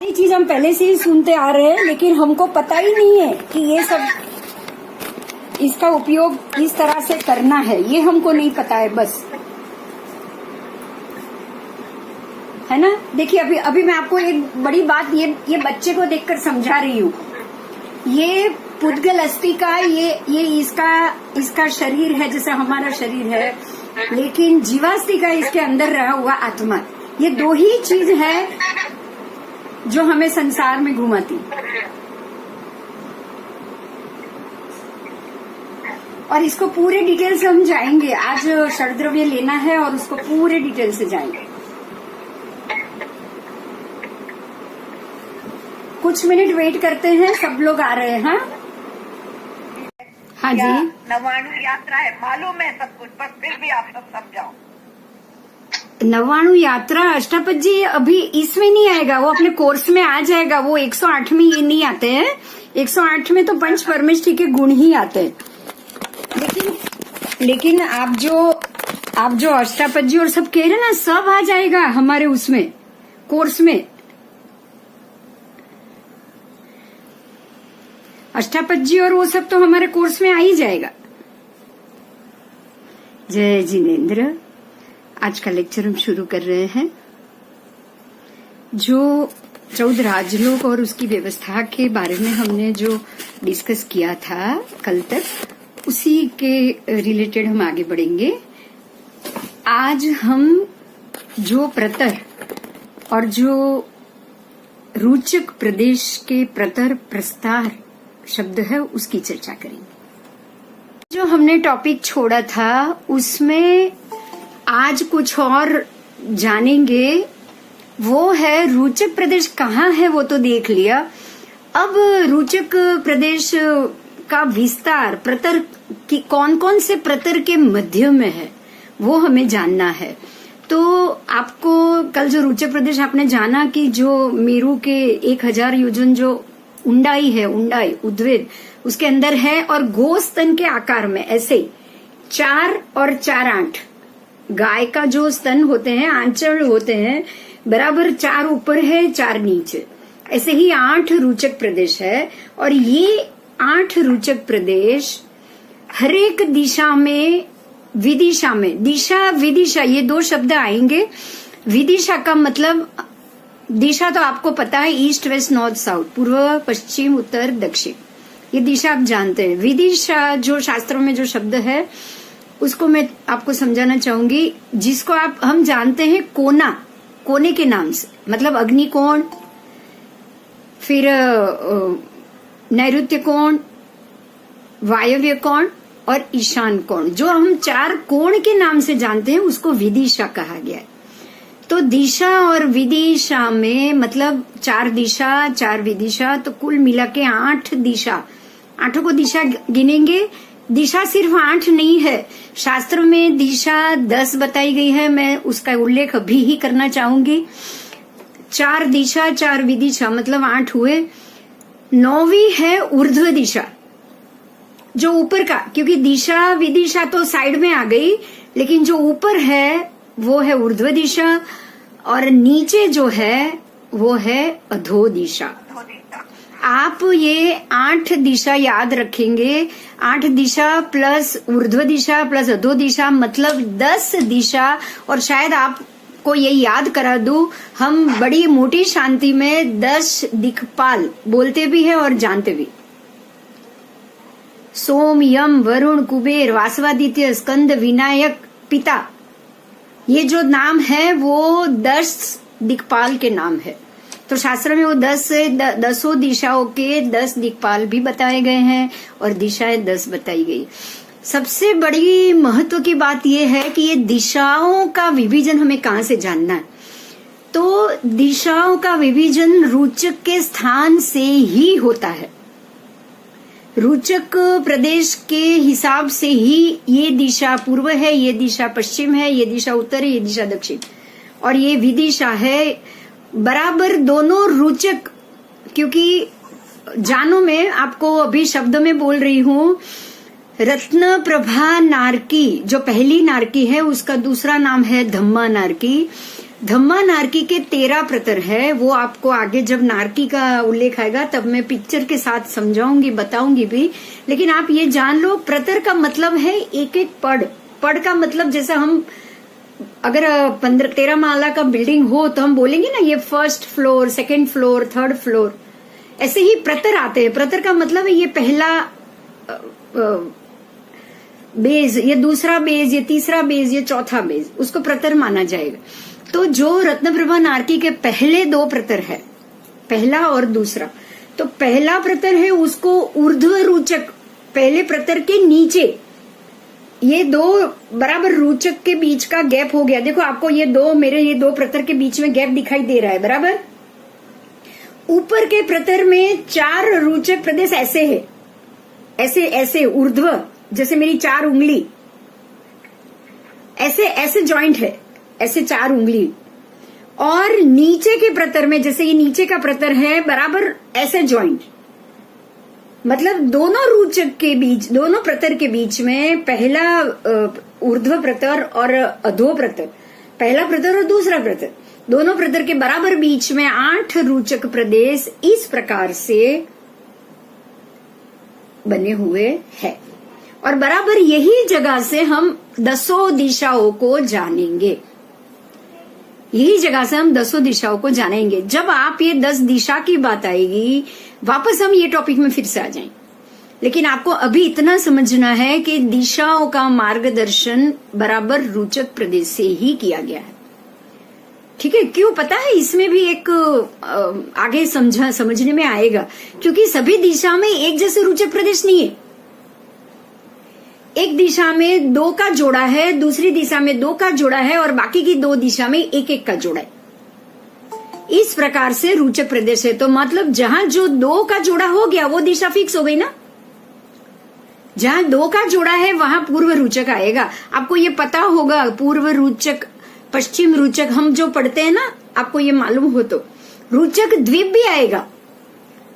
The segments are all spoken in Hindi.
ये चीज हम पहले से ही सुनते आ रहे हैं, लेकिन हमको पता ही नहीं है कि ये सब इसका उपयोग इस तरह से करना है, ये हमको नहीं पता है बस, है ना। देखिए अभी मैं आपको एक बड़ी बात ये बच्चे को देखकर समझा रही हूँ। ये पुद्गल अस्थि का ये इसका शरीर है जैसा हमारा शरीर है, लेकिन जीवास्थि का इसके अंदर रहा हुआ आत्मा। ये दो ही चीज है जो हमें संसार में घुमाती, और इसको पूरे डिटेल से हम जाएंगे। आज षड्द्रव्य लेना है और उसको पूरे डिटेल से जाएंगे। कुछ मिनट वेट करते हैं, सब लोग आ रहे हैं। हाँ जी, नवाणु यात्रा है, मालूम है सब कुछ, पर फिर भी आप सब समझाओ। नवाणु यात्रा अष्टापद जी अभी इसमें नहीं आएगा, वो अपने कोर्स में आ जाएगा। वो 108 में ये नहीं आते हैं, 108 में तो पंच परमेष्ठी के गुण ही आते हैं। लेकिन आप जो अष्टापद जी और सब कह रहे हैं ना, सब आ जाएगा हमारे उसमें कोर्स में। अष्टापद जी और वो सब तो हमारे कोर्स में आ ही जाएगा। जय जिनेन्द्र, आज का लेक्चर हम शुरू कर रहे हैं। जो 14 राजलोक और उसकी व्यवस्था के बारे में हमने जो डिस्कस किया था कल तक, उसी के रिलेटेड हम आगे बढ़ेंगे। आज हम जो प्रतर और जो रूचक प्रदेश के प्रतर प्रस्तार शब्द है उसकी चर्चा करेंगे। जो हमने टॉपिक छोड़ा था उसमें आज कुछ और जानेंगे। वो है रूचक प्रदेश कहाँ है, वो तो देख लिया। अब रूचक प्रदेश का विस्तार प्रतर की कौन कौन से प्रतर के मध्य में है वो हमें जानना है। तो आपको कल जो रूचक प्रदेश आपने जाना कि जो मेरू के 1000 योजन जो उंडाई है, उंडाई उद्वेद उसके अंदर है, और गोस्तन के आकार में ऐसे 4 और 4 8 गाय का जो स्तन होते हैं, आंचल होते हैं, बराबर 4 ऊपर है 4 नीचे, ऐसे ही 8 रूचक प्रदेश है। और ये 8 रूचक प्रदेश हर एक दिशा में, विदिशा में, दिशा विदिशा ये 2 शब्द आएंगे। विदिशा का मतलब, दिशा तो आपको पता है, ईस्ट वेस्ट नॉर्थ साउथ, पूर्व पश्चिम उत्तर दक्षिण, ये दिशा आप जानते हैं। विदिशा जो शास्त्रों में जो शब्द है उसको मैं आपको समझाना चाहूंगी, जिसको हम जानते हैं कोना, कोने के नाम से, मतलब अग्निकोण, फिर नैऋत्य कोण, वायव्य कोण और ईशान कोण, जो हम 4 कोण के नाम से जानते हैं उसको विदिशा कहा गया है। तो दिशा और विदिशा में मतलब 4 दिशा 4 विदिशा, तो कुल मिला के 8 दिशा। 8 को दिशा गिनेंगे। दिशा सिर्फ 8 नहीं है, शास्त्र में दिशा 10 बताई गई है, मैं उसका उल्लेख अभी ही करना चाहूंगी। 4 दिशा 4 विदिशा मतलब 8 हुए। 9वीं है ऊर्ध्व दिशा, जो ऊपर का, क्योंकि दिशा विदिशा तो साइड में आ गई, लेकिन जो ऊपर है वो है ऊर्ध्व दिशा, और नीचे जो है वो है अधो दिशा। आप ये 8 दिशा याद रखेंगे। 8 दिशा प्लस ऊर्ध्व दिशा प्लस अधो दिशा मतलब 10 दिशा। और शायद आपको ये याद करा दूं, हम बड़ी मोटी शांति में 10 दिक्पाल बोलते भी हैं और जानते भी। सोम, यम, वरुण, कुबेर, वासवादित्य, स्कंद, विनायक, पिता, ये जो नाम है वो 10 दिक्पाल के नाम है। तो शास्त्र में वो 10 दिशाओं के 10 दिक्पाल भी बताए गए हैं और दिशाएं 10 बताई गई। सबसे बड़ी महत्व की बात यह है कि ये दिशाओं का विभाजन हमें कहाँ से जानना है। तो दिशाओं का विभाजन रूचक के स्थान से ही होता है। रूचक प्रदेश के हिसाब से ही ये दिशा पूर्व है, ये दिशा पश्चिम है, ये दिशा उत्तर है, ये दिशा दक्षिण, और ये विदिशा है। बराबर दोनों रूचक, क्योंकि जानो मैं आपको अभी शब्द में बोल रही हूँ, रत्न प्रभा नारकी जो पहली नारकी है उसका दूसरा नाम है धम्मा नारकी। धम्मा नारकी के 13 प्रतर है। वो आपको आगे जब नारकी का उल्लेख आएगा तब मैं पिक्चर के साथ समझाऊंगी, बताऊंगी भी। लेकिन आप ये जान लो, प्रतर का मतलब है एक एक पड़। पड़ का मतलब जैसा हम अगर 13 माला का बिल्डिंग हो तो हम बोलेंगे ना ये first floor, second floor, third floor. ऐसे ही प्रतर आते हैं। प्रतर का मतलब है ये पहला बेज, ये दूसरा बेज, ये तीसरा बेज, ये चौथा बेज, उसको प्रतर माना जाएगा। तो जो रत्नप्रभा नारकी के पहले 2 प्रतर है, पहला और दूसरा, तो पहला प्रतर है उसको ऊर्ध्व रूचक, पहले प्रतर के नीचे ये 2 बराबर रूचक के बीच का गैप हो गया। देखो आपको ये 2 प्रतर के बीच में गैप दिखाई दे रहा है, बराबर। ऊपर के प्रतर में 4 रूचक प्रदेश ऐसे है, ऐसे ऐसे ऊर्ध्व, जैसे मेरी 4 उंगली ऐसे ऐसे जॉइंट है, ऐसे 4 उंगली। और नीचे के प्रतर में, जैसे ये नीचे का प्रतर है, बराबर ऐसे जॉइंट। मतलब दोनों रूचक के बीच, दोनों प्रतर के बीच में पहला ऊर्ध्व प्रतर और अधो प्रतर, पहला प्रतर और दूसरा प्रतर, दोनों प्रतर के बराबर बीच में 8 रूचक प्रदेश इस प्रकार से बने हुए हैं। और बराबर यही जगह से हम 10 दिशाओं को जानेंगे। यही जगह से हम 10 दिशाओं को जानेंगे। जब आप ये 10 दिशा की बात आएगी, वापस हम ये टॉपिक में फिर से आ जाएंगे। लेकिन आपको अभी इतना समझना है कि दिशाओं का मार्गदर्शन बराबर रूचक प्रदेश से ही किया गया है। ठीक है, क्यों पता है? इसमें भी एक आगे समझने में आएगा, क्योंकि सभी दिशा में एक जैसे रूचक प्रदेश नहीं है। एक दिशा में 2 का जोड़ा है, दूसरी दिशा में 2 का जोड़ा है, और बाकी की 2 दिशा में 1-1 का जोड़ा है। इस प्रकार से रूचक प्रदेश है। तो मतलब जहां जो 2 का जोड़ा हो गया वो दिशा फिक्स हो गई ना। जहां 2 का जोड़ा है वहां पूर्व रूचक आएगा। आपको ये पता होगा, पूर्व रूचक, पश्चिम रूचक हम जो पढ़ते हैं ना, आपको ये मालूम हो तो रूचक द्वीप भी आएगा।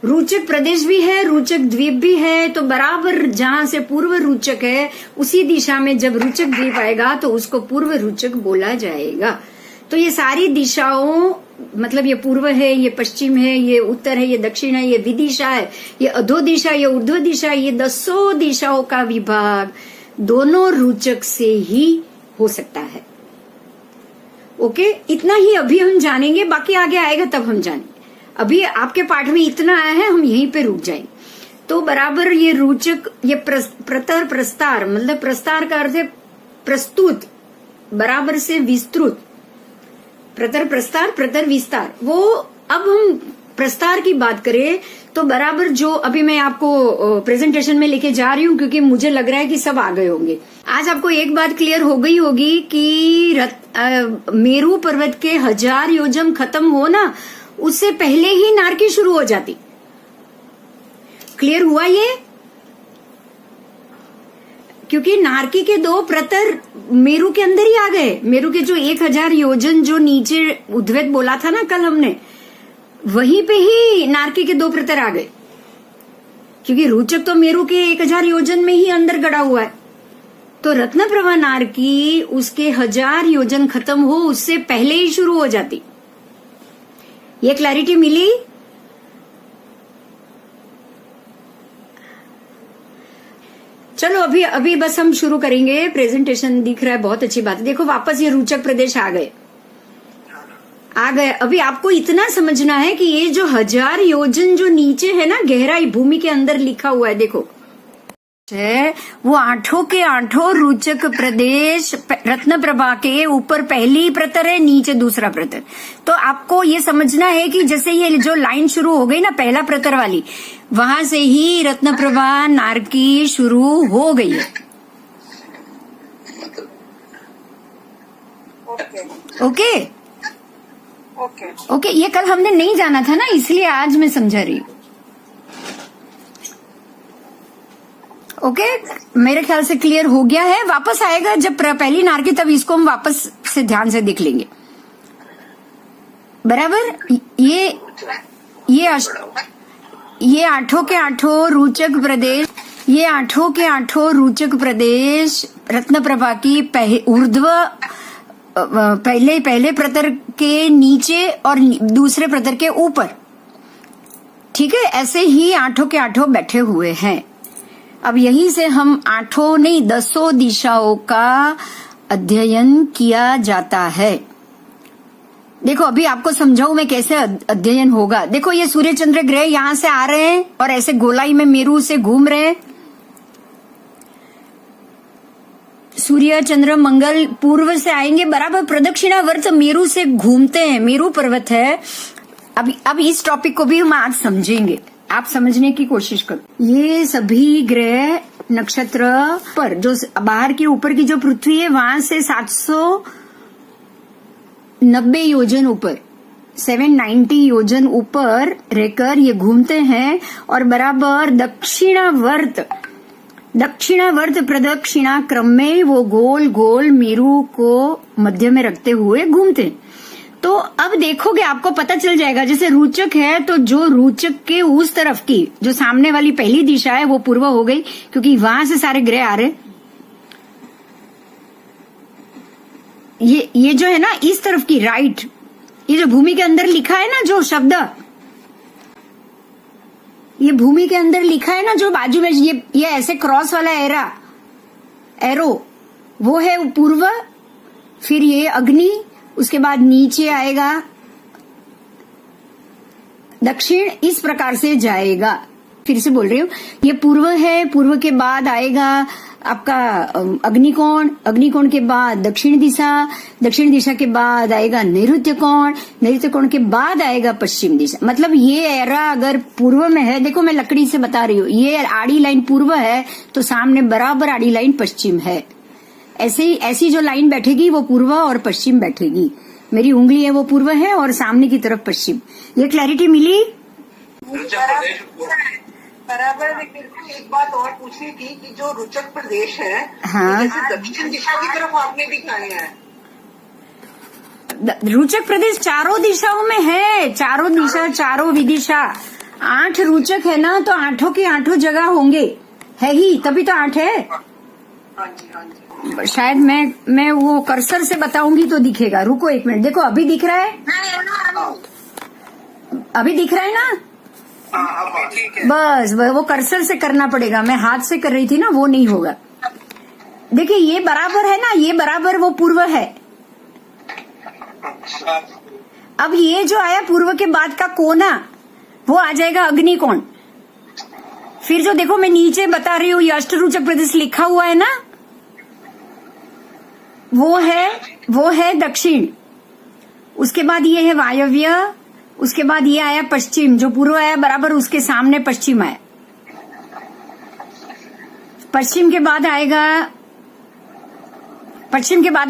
रूचक प्रदेश भी है, रूचक द्वीप भी है। तो बराबर जहां से पूर्व रूचक है उसी दिशा में जब रूचक द्वीप आएगा तो उसको पूर्व रूचक बोला जाएगा। तो ये सारी दिशाओं, मतलब ये पूर्व है, ये पश्चिम है, ये उत्तर है, ये दक्षिण है, ये विदिशा है, ये अधो दिशा, ये ऊर्ध्व दिशा, ये 10 दिशाओं का विभाग दोनों रूचक से ही हो सकता है। ओके, इतना ही अभी हम जानेंगे, बाकी आगे आएगा तब हम जानेंगे। अभी आपके पाठ में इतना आया है, हम यहीं पे रुक जाएंगे। तो बराबर ये रूचक, ये प्रतर प्रस्तार, मतलब प्रस्तार का अर्थ है प्रस्तुत, बराबर से विस्तृत, प्रतर प्रस्तार, प्रतर विस्तार। वो अब हम प्रस्तार की बात करें तो बराबर जो अभी मैं आपको प्रेजेंटेशन में लेके जा रही हूँ, क्योंकि मुझे लग रहा है कि सब आ गए होंगे। आज आपको एक बात क्लियर हो गई होगी कि मेरू पर्वत के 1000 योजन खत्म हो ना, उससे पहले ही नारकी शुरू हो जाती। क्लियर हुआ ये? क्योंकि नारकी के 2 प्रतर मेरू के अंदर ही आ गए। मेरू के जो 1000 योजन जो नीचे उद्वैत बोला था ना कल हमने, वहीं पे ही नारकी के 2 प्रतर आ गए। क्योंकि रूचक तो मेरू के 1000 योजन में ही अंदर गड़ा हुआ है। तो रत्नप्रभा नारकी उसके 1000 योजन खत्म हो उससे पहले ही शुरू हो जाती। ये क्लैरिटी मिली? चलो अभी बस हम शुरू करेंगे। प्रेजेंटेशन दिख रहा है, बहुत अच्छी बात है। देखो वापस ये रूचक प्रदेश आ गए। अभी आपको इतना समझना है कि ये जो 1000 योजन जो नीचे है ना, गहराई भूमि के अंदर लिखा हुआ है, देखो है वो 8 के 8 रूचक प्रदेश रत्नप्रभा के ऊपर पहली प्रतर है, नीचे दूसरा प्रतर। तो आपको ये समझना है कि जैसे ये जो लाइन शुरू हो गई ना पहला प्रतर वाली, वहां से ही रत्नप्रभा नारकी शुरू हो गई है। ओके ओके, ये कल हमने नहीं जाना था ना, इसलिए आज मैं समझा रही हूँ। ओके, मेरे ख्याल से क्लियर हो गया है। वापस आएगा जब पहली नारकी, तब इसको हम वापस से ध्यान से देख लेंगे। बराबर। ये 8 के 8 रूचक प्रदेश, ये 8 के 8 रूचक प्रदेश रत्नप्रभा की ऊर्ध्व पहले प्रतर के नीचे और दूसरे प्रतर के ऊपर। ठीक है, ऐसे ही आठों के आठों बैठे हुए हैं। अब यहीं से हम आठों नहीं 10 दिशाओं का अध्ययन किया जाता है। देखो अभी आपको समझाऊं मैं कैसे अध्ययन होगा। देखो ये सूर्य चंद्र ग्रह यहां से आ रहे हैं और ऐसे गोलाई में मेरू से घूम रहे हैं। सूर्य चंद्र मंगल पूर्व से आएंगे, बराबर प्रदक्षिणावर्त मेरू से घूमते हैं। मेरू पर्वत है। अब इस टॉपिक को भी हम आज समझेंगे, आप समझने की कोशिश करो। ये सभी ग्रह नक्षत्र पर जो बाहर के ऊपर की जो पृथ्वी है वहां से 790 योजन ऊपर 790 योजन ऊपर रहकर ये घूमते हैं और बराबर दक्षिणावर्त प्रदक्षिणा क्रम में वो गोल गोल मेरू को मध्य में रखते हुए घूमते हैं। तो अब देखोगे आपको पता चल जाएगा, जैसे रुचक है तो जो रुचक के उस तरफ की जो सामने वाली पहली दिशा है वो पूर्व हो गई, क्योंकि वहां से सारे ग्रह आ रहे। ये जो है ना इस तरफ की राइट, ये जो भूमि के अंदर लिखा है ना जो शब्द, ये भूमि के अंदर लिखा है ना जो बाजू में ये ऐसे क्रॉस वाला एरो वो है पूर्व। फिर ये अग्नि, उसके बाद नीचे आएगा दक्षिण, इस प्रकार से जाएगा। फिर से बोल रही हूँ, ये पूर्व है, पूर्व के बाद आएगा आपका अग्निकोण, अग्निकोण के बाद दक्षिण दिशा, दक्षिण दिशा के बाद आएगा नैऋत्य कोण, नैऋत्य कोण के बाद आएगा पश्चिम दिशा। मतलब ये एरा अगर पूर्व में है, देखो मैं लकड़ी से बता रही हूँ, ये आड़ी लाइन पूर्व है तो सामने बराबर आड़ी लाइन पश्चिम है। ऐसी जो लाइन बैठेगी वो पूर्व और पश्चिम बैठेगी। मेरी उंगली है वो पूर्व है और सामने की तरफ पश्चिम। ये क्लैरिटी मिली? बराबर। लेकिन एक बात और पूछनी थी कि जो रुचक प्रदेश है, हाँ, जैसे दक्षिण दिशा की तरफ आपने दिखाए हैं। रुचक प्रदेश चारों दिशाओं में है, चारों दिशा, चारों विदिशा। 8 रुचक है ना, तो आठों के आठों जगह होंगे, है ही, तभी तो 8 है। हाँ जी, हाँ जी। शायद मैं वो कर्सर से बताऊंगी तो दिखेगा। रुको एक मिनट, देखो अभी दिख रहा है, अभी दिख रहा है ना? ठीक है। बस वो कर्सर से करना पड़ेगा, मैं हाथ से कर रही थी ना, वो नहीं होगा। देखिए ये बराबर है ना, ये बराबर वो पूर्व है। अब ये जो आया पूर्व के बाद का कोना, वो आ जाएगा अग्निकोण। फिर जो देखो मैं नीचे बता रही हूँ, ये अष्टरुचक प्रदेश लिखा हुआ है ना, वो है दक्षिण। उसके बाद ये है वायव्य, उसके बाद ये आया पश्चिम, जो पूर्व आया बराबर उसके सामने पश्चिम आया। पश्चिम के बाद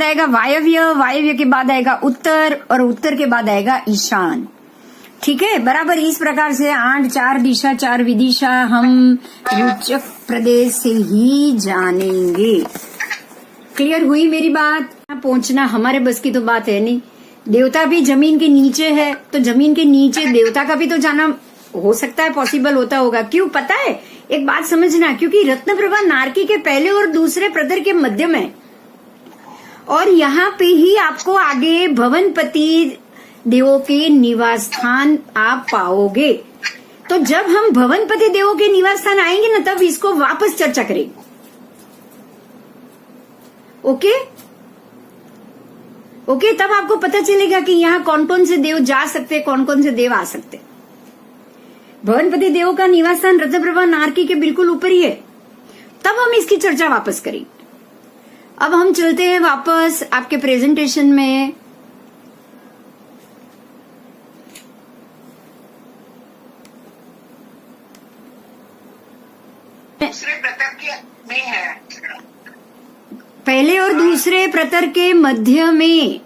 आएगा वायव्य, वायव्य के बाद आएगा उत्तर और उत्तर के बाद आएगा ईशान। ठीक है, बराबर इस प्रकार से 8 4 दिशा 4 विदिशा हम रुचक प्रदेश से ही जानेंगे। क्लियर हुई मेरी बात? पहुंचना हमारे बस की तो बात है नहीं। देवता भी जमीन के नीचे है, तो जमीन के नीचे देवता का भी तो जाना हो सकता है, पॉसिबल होता होगा। क्यों पता है? एक बात समझना, क्योंकि रत्नप्रभा नारकी के पहले और दूसरे प्रदर के मध्य में, और यहाँ पे ही आपको आगे भवनपति देवों के निवास स्थान आप पाओगे। तो जब हम भवनपति देवों के निवास स्थान आएंगे ना, तब इसको वापस चर्चा करेंगे। ओके, तब आपको पता चलेगा कि यहाँ कौन कौन से देव जा सकते, कौन कौन से देव आ सकते। भवनपति देवों का निवास स्थान रत्नप्रभा नारकी के बिल्कुल ऊपर ही है, तब हम इसकी चर्चा वापस करेंगे। अब हम चलते हैं वापस आपके प्रेजेंटेशन में। दूसरे प्रतर के में है, पहले और दूसरे प्रतर के मध्य में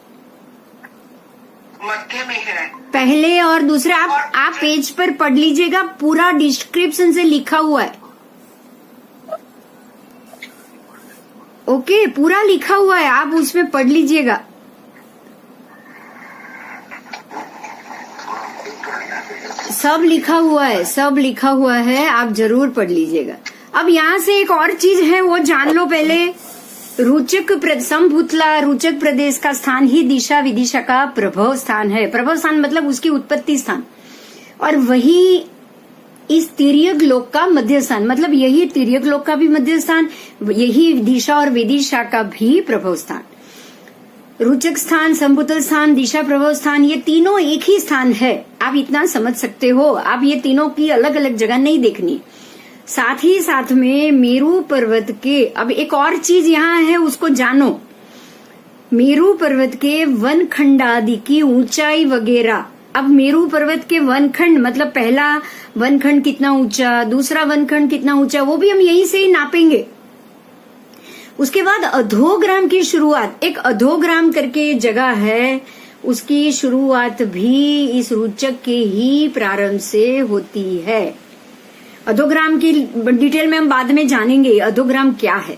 है। पहले और दूसरे आप पेज पर पढ़ लीजिएगा, पूरा डिस्क्रिप्शन से लिखा हुआ है। ओके, पूरा लिखा हुआ है, आप उसमें पढ़ लीजिएगा। सब लिखा हुआ है, आप जरूर पढ़ लीजिएगा। अब यहाँ से एक और चीज है, वो जान लो पहले। समभूतला रुचक प्रदेश का स्थान ही दिशा विदिशा का प्रभव स्थान है। प्रभव स्थान मतलब उसकी उत्पत्ति स्थान, और वही इस तिर्यक लोक का मध्य स्थान, मतलब यही तिर्यक लोक का भी मध्य स्थान, यही दिशा और विदिशा का भी प्रभव स्थान। रुचक स्थान, संभूतल स्थान, दिशा प्रभव स्थान, ये तीनों एक ही स्थान है। आप इतना समझ सकते हो। आप ये तीनों की अलग अलग जगह नहीं देखनी। साथ ही साथ में मेरू पर्वत के, अब एक और चीज यहाँ है, उसको जानो। मेरू पर्वत के वनखंड आदि की ऊंचाई वगैरह। अब मेरू पर्वत के वनखंड मतलब पहला वनखंड कितना ऊंचा, दूसरा वनखंड कितना ऊंचा, वो भी हम यहीं से ही नापेंगे। उसके बाद अधोग्राम की शुरुआत, एक अधोग्राम करके जगह है, उसकी शुरुआत भी इस रुचक के ही प्रारंभ से होती है। अधोग्राम की डिटेल में हम बाद में जानेंगे अधोग्राम क्या है,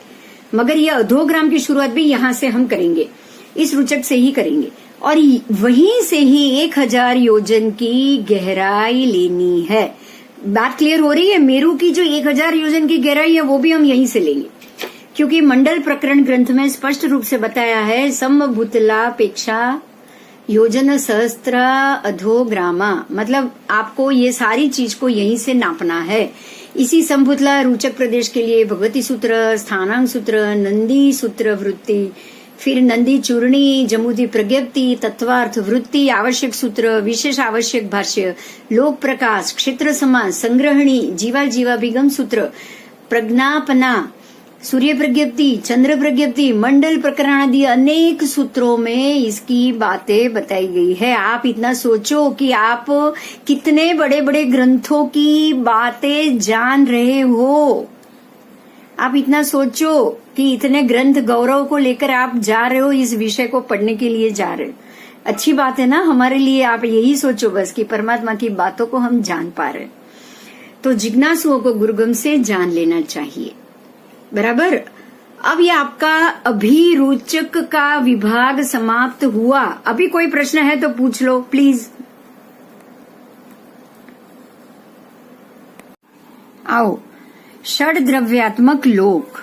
मगर यह अधोग्राम की शुरुआत भी यहां से हम करेंगे, इस रुचक से ही करेंगे। और वहीं से ही 1000 योजन की गहराई लेनी है। बात क्लियर हो रही है? मेरू की जो 1000 योजन की गहराई है वो भी हम यहीं से लेंगे, क्योंकि मंडल प्रकरण ग्रंथ में स्पष्ट रूप से बताया है समभूतलापेक्षा योजन सहस्त्र अधोग्रामा, मतलब आपको ये सारी चीज को यहीं से नापना है। इसी संभूतला रुचक प्रदेश के लिए भगवती सूत्र, स्थानांक सूत्र, नंदी सूत्र वृत्ति, फिर नंदी चूर्णी, जमुदी प्रज्ञप्ति, तत्वार्थ वृत्ति, आवश्यक सूत्र, विशेष आवश्यक भाष्य, लोक प्रकाश, क्षेत्र समास, संग्रहणी, जीवा जीवाभिगम सूत्र, प्रज्ञापना, सूर्य प्रज्ञप्ति, चंद्र प्रज्ञप्ति, मंडल प्रकरण आदि अनेक सूत्रों में इसकी बातें बताई गई है। आप इतना सोचो कि आप कितने बड़े बड़े ग्रंथों की बातें जान रहे हो। आप इतना सोचो कि इतने ग्रंथ गौरव को लेकर आप जा रहे हो, इस विषय को पढ़ने के लिए जा रहे हो। अच्छी बात है ना हमारे लिए। आप यही सोचो बस कि परमात्मा की बातों को हम जान पा रहे। तो जिज्ञासुओं को गुरुगम से जान लेना चाहिए, बराबर। अब ये आपका अभिरुचक का विभाग समाप्त हुआ। अभी कोई प्रश्न है तो पूछ लो प्लीज। आओ, षड द्रव्यात्मक लोक,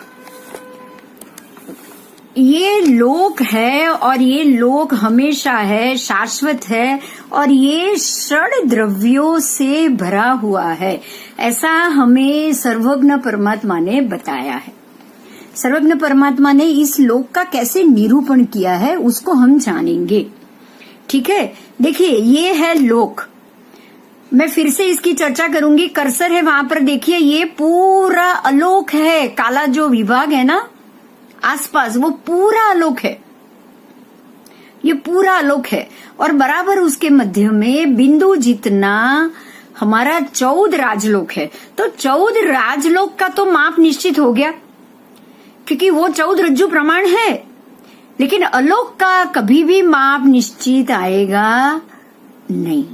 ये लोक है और ये लोक हमेशा है, शाश्वत है, और ये षड द्रव्यों से भरा हुआ है, ऐसा हमें सर्वज्ञ परमात्मा ने बताया है। सर्वज्ञ परमात्मा ने इस लोक का कैसे निरूपण किया है उसको हम जानेंगे, ठीक है। देखिए, ये है लोक। मैं फिर से इसकी चर्चा करूंगी। कर्सर है वहां पर, देखिए ये पूरा अलोक है। काला जो विभाग है ना आसपास, वो पूरा आलोक है, ये पूरा आलोक है। और बराबर उसके मध्य में बिंदु जितना हमारा 14 राजलोक है। तो 14 राजलोक का तो माप निश्चित हो गया, क्योंकि वो 14 रज्जु प्रमाण है। लेकिन आलोक का कभी भी माप निश्चित आएगा नहीं,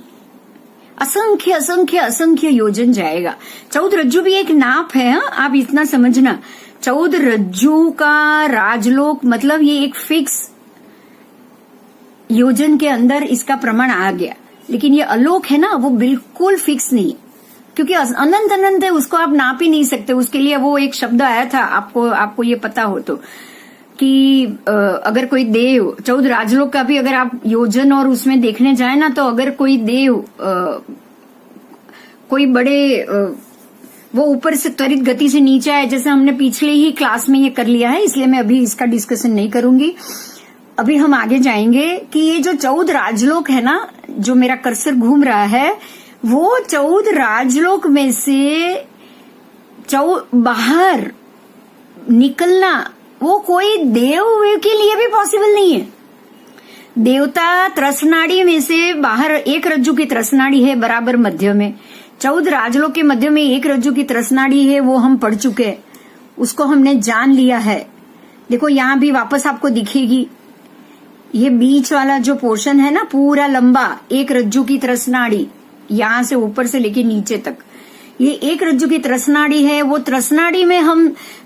असंख्य असंख्य असंख्य योजन जाएगा। 14 रज्जु भी एक नाप है, हाँ? आप इतना समझना, 14 रज्जु का राजलोक मतलब ये एक फिक्स योजन के अंदर इसका प्रमाण आ गया। लेकिन ये अलोक है ना, वो बिल्कुल फिक्स नहीं, क्योंकि अनंत अनंत है, उसको आप नाप ही नहीं सकते। उसके लिए वो एक शब्द आया था, आपको ये पता हो तो, कि अगर कोई देव 14 राजलोक का भी अगर आप योजन और उसमें देखने जाए ना, तो अगर कोई देव कोई बड़े वो ऊपर से त्वरित गति से नीचे आए, जैसे हमने पिछले ही क्लास में ये कर लिया है, इसलिए मैं अभी इसका डिस्कशन नहीं करूंगी। अभी हम आगे जाएंगे कि ये जो 14 राजलोक है ना, जो मेरा कर्सर घूम रहा है, वो 14 राजलोक में से बाहर निकलना वो कोई देव के लिए भी पॉसिबल नहीं है। देवता त्रसनाड़ी में से बाहर एक रज्जु की त्रसनाड़ी है बराबर मध्य में, 14 राजलोक के मध्य में एक रज्जु की त्रसनाड़ी है, वो हम पढ़ चुके हैं, उसको हमने जान लिया है। देखो यहां भी वापस आपको दिखेगी, ये बीच वाला जो पोर्शन है ना पूरा लंबा, एक रज्जु की त्रसनाड़ी, यहां से ऊपर से लेके नीचे तक ये एक रज्जु की त्रसनाड़ी है। वो त्रसनाड़ी में हम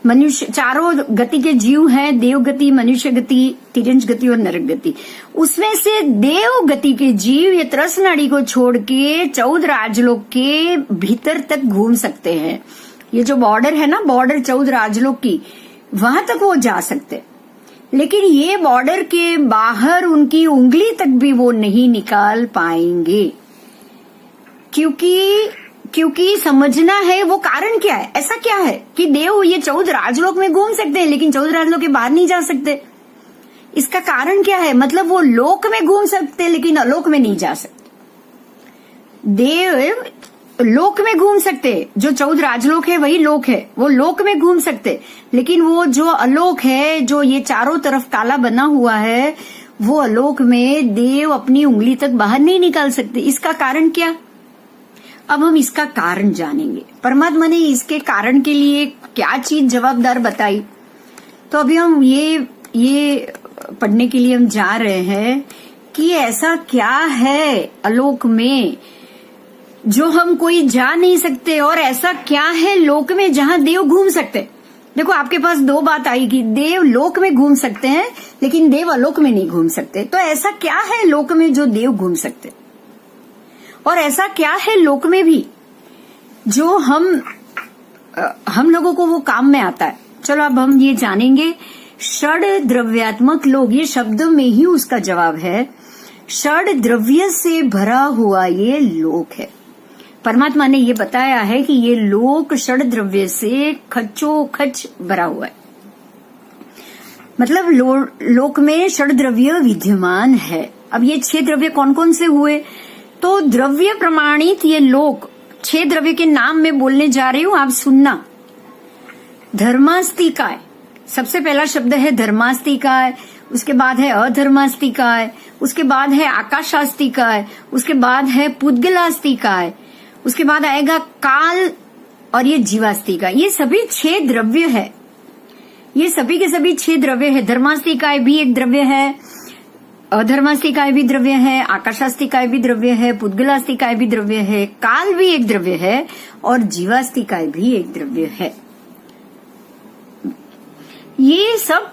मनुष्य, चारों गति के जीव हैं, देव गति, मनुष्य गति, तिर्यंच गति और नरक गति। उसमें से देव गति के जीव ये त्रसनाड़ी को छोड़ के 14 राजलोक के भीतर तक घूम सकते हैं। ये जो बॉर्डर है ना, बॉर्डर 14 राजलोक की, वहां तक वो जा सकते हैं। लेकिन ये बॉर्डर के बाहर उनकी उंगली तक भी वो नहीं निकाल पाएंगे, क्योंकि समझना है वो कारण क्या है। ऐसा क्या है कि देव ये 14 राजलोक में घूम सकते हैं लेकिन 14 राजलोक के बाहर नहीं जा सकते। इसका कारण क्या है? मतलब वो लोक में घूम सकते लेकिन अलोक में नहीं जा सकते। देव लोक में घूम सकते, जो 14 राजलोक है वही लोक है, वो लोक में घूम सकते, लेकिन वो जो अलोक है, जो ये चारों तरफ काला बना हुआ है, वो अलोक में देव अपनी उंगली तक बाहर नहीं निकाल सकते। इसका कारण क्या? अब हम इसका कारण जानेंगे। परमात्मा ने इसके कारण के लिए क्या चीज जवाबदार बताई, तो अभी हम ये पढ़ने के लिए हम जा रहे हैं कि ऐसा क्या है अलोक में जो हम कोई जा नहीं सकते, और ऐसा क्या है लोक में जहां देव घूम सकते। देखो आपके पास दो बात आएगी, देव लोक में घूम सकते हैं लेकिन देव अलोक में नहीं घूम सकते। तो ऐसा क्या है लोक में जो देव घूम सकते, और ऐसा क्या है लोक में भी जो हम लोगों को वो काम में आता है। चलो अब हम ये जानेंगे। षड द्रव्यात्मक लोक, ये शब्द में ही उसका जवाब है। षड द्रव्य से भरा हुआ ये लोक है। परमात्मा ने ये बताया है कि ये लोक षड द्रव्य से खच्चोखच भरा हुआ है। मतलब लोक में षड द्रव्य विद्यमान है। अब ये 6 द्रव्य कौन कौन से हुए? तो द्रव्य प्रमाणित ये लोक 6 द्रव्य के नाम मैं बोलने जा रही हूं, आप सुनना। धर्मास्तिकाय, सबसे पहला शब्द है धर्मास्तिकाय, उसके बाद है अधर्मास्तिकाय, उसके बाद है आकाशास्तिकाय, उसके बाद है पुद्गलास्तिकाय, उसके बाद आएगा काल, और ये जीवास्तिकाय। ये सभी 6 द्रव्य है। ये सभी के सभी 6 द्रव्य है। धर्मास्तिकाय भी एक द्रव्य है, अधर्मास्तिकाय भी द्रव्य है, आकाशास्तिकाय भी द्रव्य है, पुद्गलास्तिकाय भी द्रव्य है, काल भी एक द्रव्य है, और जीवास्तिकाय भी एक द्रव्य है। ये सब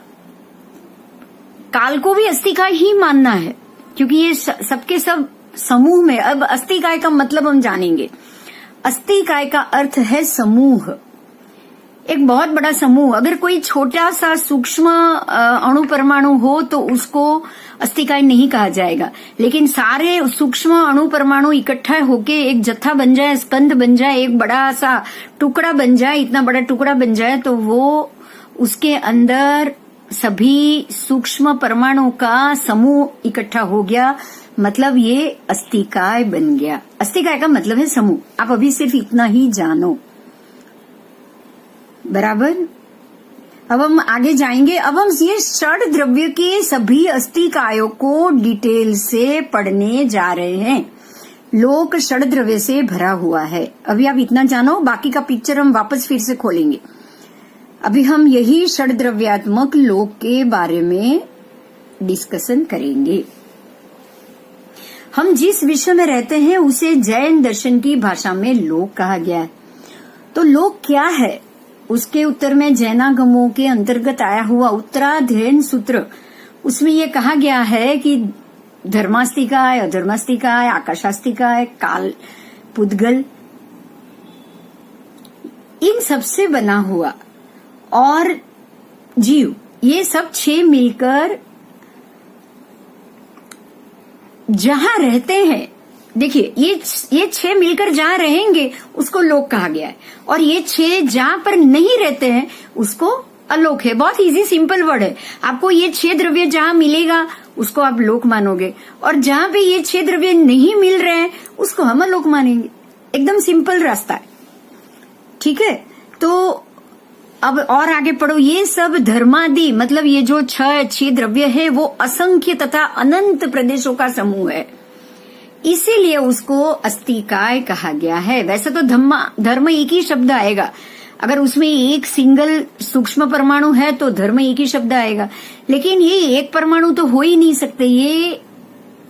काल को भी अस्तिकाय ही मानना है, क्योंकि ये सबके सब समूह में। अब अस्तिकाय का मतलब हम जानेंगे। अस्तिकाय का अर्थ है समूह, एक बहुत बड़ा समूह। अगर कोई छोटा सा सूक्ष्म अणु परमाणु हो तो उसको अस्तिकाय नहीं कहा जाएगा, लेकिन सारे सूक्ष्म अणु परमाणु इकट्ठा होके एक जत्था बन जाए, स्कंध बन जाए, एक बड़ा सा टुकड़ा बन जाए, इतना बड़ा टुकड़ा बन जाए, तो वो उसके अंदर सभी सूक्ष्म परमाणु का समूह इकट्ठा हो गया, मतलब ये अस्तिकाय बन गया। अस्तिकाय का मतलब है समूह। आप अभी सिर्फ इतना ही जानो, बराबर। अब हम आगे जाएंगे। अब हम ये षड द्रव्य के सभी अस्तिकायों को डिटेल से पढ़ने जा रहे हैं। लोक षड द्रव्य से भरा हुआ है। अभी आप इतना जानो, बाकी का पिक्चर हम वापस फिर से खोलेंगे। अभी हम यही षड द्रव्यात्मक लोक के बारे में डिस्कशन करेंगे। हम जिस विश्व में रहते हैं उसे जैन दर्शन की भाषा में लोक कहा गया है। तो लोक क्या है, उसके उत्तर में जैनागमों के अंतर्गत आया हुआ उत्तराध्ययन सूत्र, उसमें यह कहा गया है कि धर्मास्तिकाय, अधर्मास्तिकाय, आकाशास्तिकाय, काल, पुद्गल, इन सबसे बना हुआ और जीव, ये सब 6 मिलकर जहां रहते हैं। देखिए ये 6 मिलकर जहां रहेंगे उसको लोक कहा गया है, और ये 6 जहां पर नहीं रहते हैं उसको अलोक है। बहुत इजी सिंपल वर्ड है। आपको ये 6 द्रव्य जहां मिलेगा उसको आप लोक मानोगे, और जहां पे ये 6 द्रव्य नहीं मिल रहे हैं उसको हम अलोक मानेंगे। एकदम सिंपल रास्ता है, ठीक है। तो अब और आगे पढ़ो। ये सब धर्मादि, मतलब ये जो 6 द्रव्य है वो असंख्य तथा अनंत प्रदेशों का समूह है, इसीलिए उसको अस्तिकाय कहा गया है। वैसे तो धर्म एक ही शब्द आएगा, अगर उसमें एक सिंगल सूक्ष्म परमाणु है तो धर्म एक ही शब्द आएगा, लेकिन ये एक परमाणु तो हो ही नहीं सकते, ये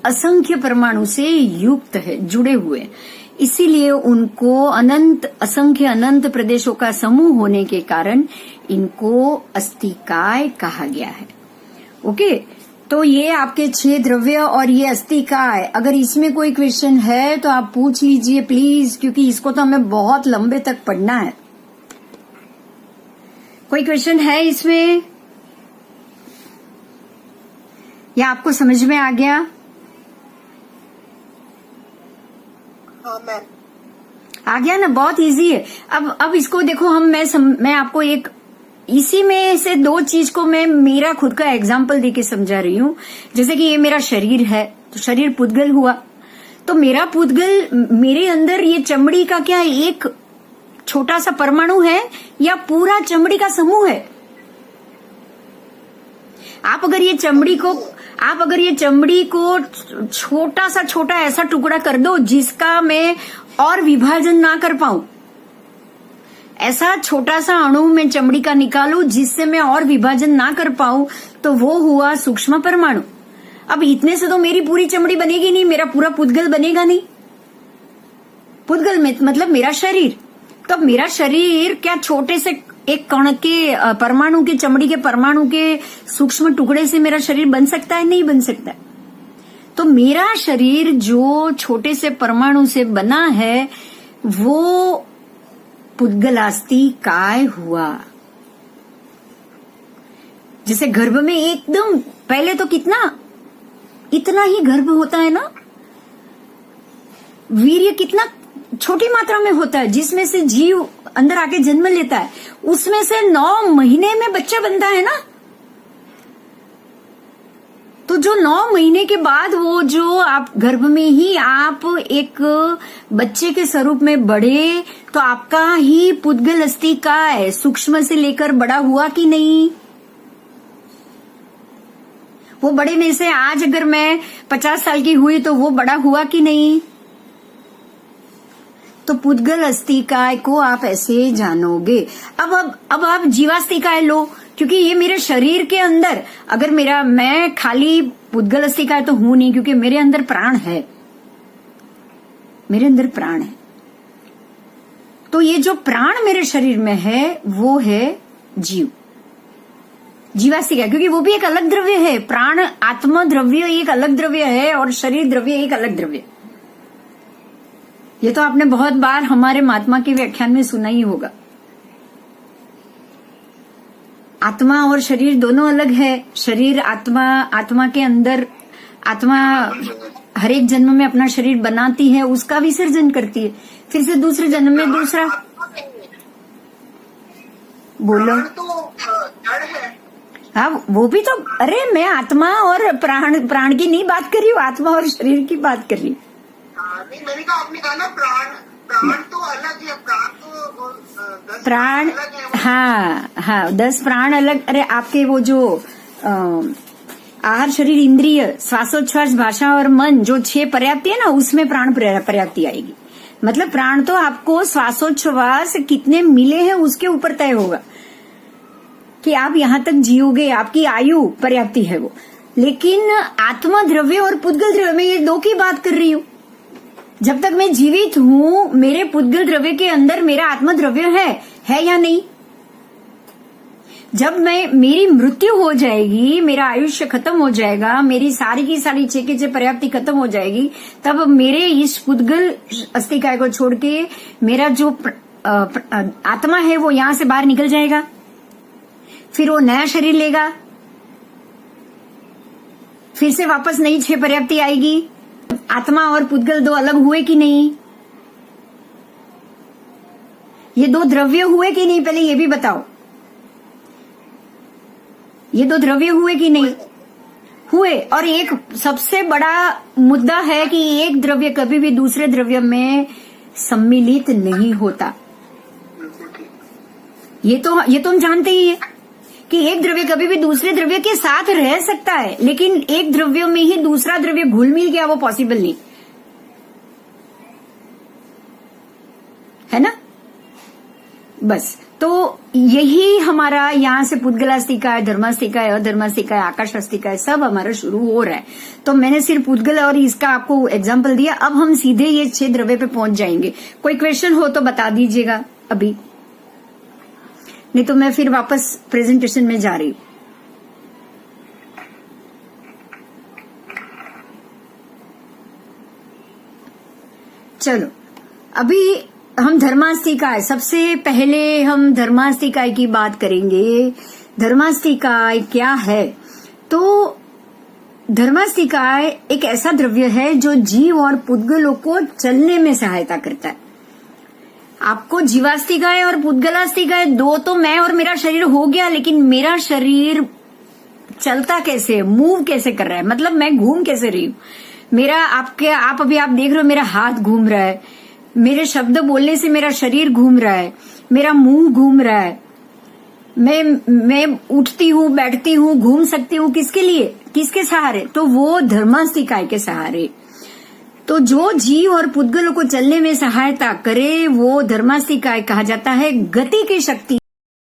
असंख्य परमाणु से युक्त है, जुड़े हुए, इसीलिए उनको असंख्य अनंत प्रदेशों का समूह होने के कारण इनको अस्तिकाय कहा गया है। ओके, तो ये आपके 6 द्रव्य और ये अस्तिकाय। अगर इसमें कोई क्वेश्चन है तो आप पूछ लीजिए प्लीज, क्योंकि इसको तो हमें बहुत लंबे तक पढ़ना है। कोई क्वेश्चन है इसमें? या आपको समझ में आ गया? हाँ मैम। आ गया ना, बहुत इजी है। अब इसको देखो, मैं आपको एक इसी में से दो चीज को मैं मेरा खुद का एग्जाम्पल देके समझा रही हूँ। जैसे कि ये मेरा शरीर है, तो शरीर पुद्गल हुआ, तो मेरा पुद्गल मेरे अंदर ये चमड़ी का क्या एक छोटा सा परमाणु है या पूरा चमड़ी का समूह है? आप अगर ये चमड़ी को छोटा ऐसा टुकड़ा कर दो जिसका मैं और विभाजन ना कर पाऊं, ऐसा छोटा सा अणु में चमड़ी का निकालूं जिससे मैं और विभाजन ना कर पाऊं, तो वो हुआ सूक्ष्म परमाणु। अब इतने से तो मेरी पूरी चमड़ी बनेगी नहीं, मेरा पूरा पुद्गल बनेगा नहीं। पुद्गल में मतलब मेरा शरीर। तो अब मेरा शरीर क्या छोटे से एक कण के परमाणु के, चमड़ी के परमाणु के सूक्ष्म टुकड़े से मेरा शरीर बन सकता है? नहीं बन सकता। तो मेरा शरीर जो छोटे से परमाणु से बना है वो पुद्गलास्थि काय हुआ। जैसे गर्भ में एकदम पहले तो इतना ही गर्भ होता है ना, वीर्य कितना छोटी मात्रा में होता है जिसमें से जीव अंदर आके जन्म लेता है, उसमें से 9 महीने में बच्चा बनता है ना। तो जो 9 महीने के बाद वो जो आप गर्भ में ही आप एक बच्चे के स्वरूप में बढ़े, तो आपका ही पुद्गल अस्थि काय सूक्ष्म से लेकर बड़ा हुआ कि नहीं? वो बड़े में से आज अगर मैं 50 साल की हुई तो वो बड़ा हुआ कि नहीं? तो पुद्गल अस्थि काय को आप ऐसे जानोगे। अब आप जीवास्थि काय लो, क्योंकि ये मेरे शरीर के अंदर, अगर मैं खाली पुद्गल अस्थि काय तो हूं नहीं, क्योंकि मेरे अंदर प्राण है, मेरे अंदर प्राण है। तो ये जो प्राण मेरे शरीर में है वो है जीवास्थि काय, क्योंकि वो भी एक अलग द्रव्य है। प्राण आत्मा द्रव्य एक अलग द्रव्य है और शरीर द्रव्य एक अलग द्रव्य। ये तो आपने बहुत बार हमारे महात्मा के व्याख्यान में सुना ही होगा। आत्मा और शरीर दोनों अलग है। शरीर आत्मा के अंदर, आत्मा हर एक जन्म में अपना शरीर बनाती है, उसका विसर्जन करती है, फिर से दूसरे जन्म में दूसरा। बोलो। हाँ, वो भी तो, अरे मैं आत्मा और प्राण की नहीं बात कर रही हूँ, आत्मा और शरीर की बात कर रही हूँ। नहीं, मैंने कहा, आपने कहा ना प्राण तो अलग है, प्राण हाँ 10 प्राण अलग। अरे आपके वो जो आहार शरीर इंद्रिय श्वासोच्छ्वास भाषा और मन जो 6 पर्याप्ति है ना, उसमें प्राण पर्याप्ति आएगी। मतलब प्राण तो आपको श्वासोच्छ्वास कितने मिले हैं उसके ऊपर तय होगा कि आप यहां तक जियोगे, आपकी आयु पर्याप्ति है वो। लेकिन आत्मा द्रव्य और पुद्गल द्रव्य में ये 2 की बात कर रही हूं। जब तक मैं जीवित हूं मेरे पुद्गल द्रव्य के अंदर मेरा आत्मा द्रव्य है या नहीं? जब मेरी मृत्यु हो जाएगी, मेरा आयुष्य खत्म हो जाएगा, मेरी सारी की सारी 6 की 6 पर्याप्ति खत्म हो जाएगी, तब मेरे इस पुद्गल अस्थि काय को छोड़ के मेरा जो आत्मा है वो यहां से बाहर निकल जाएगा, फिर वो नया शरीर लेगा, फिर से वापस नई 6 पर्याप्ति आएगी। आत्मा और पुद्गल 2 अलग हुए कि नहीं? ये 2 द्रव्य हुए कि नहीं? पहले ये भी बताओ, ये 2 द्रव्य हुए कि नहीं? हुए। और एक सबसे बड़ा मुद्दा है कि एक द्रव्य कभी भी दूसरे द्रव्य में सम्मिलित नहीं होता। ये तो हम जानते ही है कि एक द्रव्य कभी भी दूसरे द्रव्य के साथ रह सकता है, लेकिन एक द्रव्य में ही दूसरा द्रव्य घुल मिल गया वो पॉसिबल नहीं है ना। बस तो यही हमारा यहाँ से पुद्गलास्थि काय, धर्मास्थि काय, अधर्मास्थि काय, आकाशास्थि काय सब हमारा शुरू हो रहा है। तो मैंने सिर्फ पुद्गल और इसका आपको एग्जाम्पल दिया। अब हम सीधे ये 6 द्रव्य पे पहुंच जाएंगे। कोई क्वेश्चन हो तो बता दीजिएगा अभी, नहीं तो मैं फिर वापस प्रेजेंटेशन में जा रही हूं। चलो अभी हम धर्मास्थि काय, सबसे पहले हम धर्मास्थि काय की बात करेंगे। धर्मास्थि काय क्या है? तो धर्मास्तिकाय एक ऐसा द्रव्य है जो जीव और पुद्गलों को चलने में सहायता करता है। आपको जीवास्तिकाय और पुद्गलास्तिकाय दो तो मैं और मेरा शरीर हो गया, लेकिन मेरा शरीर चलता कैसे है, मूव कैसे कर रहा है, मतलब मैं घूम कैसे रही हूं। मेरा आप अभी आप देख रहे हो मेरा हाथ घूम रहा है, मेरे शब्द बोलने से मेरा शरीर घूम रहा है, मेरा मुंह घूम रहा है, मैं उठती हूँ, बैठती हूँ, घूम सकती हूँ। किसके लिए, किसके सहारे? तो वो धर्मास्तिकाय के सहारे। तो जो जीव और पुद्गलों को चलने में सहायता करे वो धर्मास्तिकाय कहा जाता है। गति की शक्ति